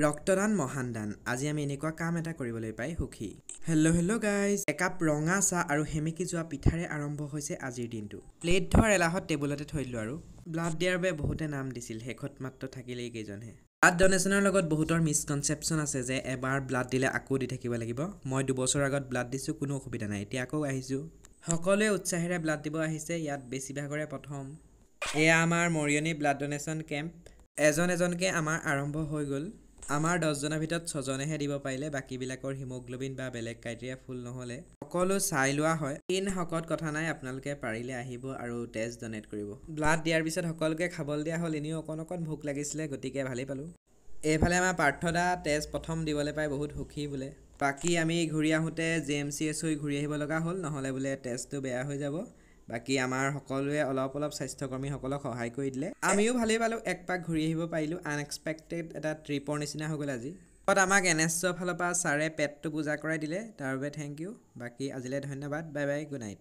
ৰক্তদান মহান দান। আজি আমি এনেকুৱা কাম এটা কৰিবলৈ পাই সুখী। হেল্ল' গাইজ, একাপ ৰঙা চাহ আৰু সেমেকি যোৱা পিঠাৰে আৰম্ভ হৈছে আজিৰ দিনটো। প্লেট ধোৱাৰ এলাহত টেবুলতে থৈ দিলোঁ আৰু ব্লাড দিয়াৰ বাবে বহুতে নাম দিছিল, শেষত মাত্ৰ থাকিলেই কেইজনহে। ব্লাড ডনেশ্যনৰ লগত বহুতৰ মিছকনচেপশ্যন আছে যে এবাৰ ব্লাড দিলে আকৌ দি থাকিব লাগিব। মই 2 বছৰ আগত ব্লাড দিছোঁ, কোনো অসুবিধা নাই, এতিয়া আকৌ আহিছোঁ। সকলোৱে উৎসাহেৰে ব্লাড দিব আহিছে, ইয়াত বেছিভাগৰে প্ৰথম। এয়া আমাৰ মৰিয়নি ব্লাড ডনেশ্যন কেম্প। এজনকৈ আমাৰ আৰম্ভ হৈ গ'ল। আমাৰ 10 জনৰ ভিতৰত 6 জনেহে দিব পাৰিলে, বাকীবিলাকৰ হিমোগ্ল'বিন বা বেলেগ ক্ৰাইটেৰিয়া ফুল নহ'লে সকলো চাই লোৱা হয়। শকত কথা নাই, আপোনালোকে পাৰিলে আহিব আৰু তেজ ডনেট কৰিব। ব্লাড দিয়াৰ পিছত সকলোকে খাবলৈ দিয়া হ'ল, এনেও অকণ ভোক লাগিছিলে, গতিকে ভালেই পালোঁ। এইফালে আমাৰ পাৰ্থদা তেজ প্ৰথম দিবলৈ পাই বহুত সুখী বোলে। বাকী আমি ঘূৰি আহোঁতে JMCH হৈ ঘূৰি আহিব লগা হ'ল, নহ'লে বোলে তেজটো বেয়া হৈ যাব। বাকী আমাৰ সকলোৱে অলপ স্বাস্থ্যকৰ্মীসকলক সহায় কৰি দিলে। আমিও ভালেই পালোঁ, এক পাক ঘূৰি আহিব পাৰিলোঁ। আনএক্সপেক্টেড এটা ট্ৰিপৰ নিচিনা হৈ গ'ল আজি। আমাক NSৰ ফালৰ পৰা ছাৰে পেটটো পূজা কৰাই দিলে, তাৰ বাবে থেংক ইউ। বাকী আজিলৈ ধন্যবাদ, বাই বাই, গুড নাইট।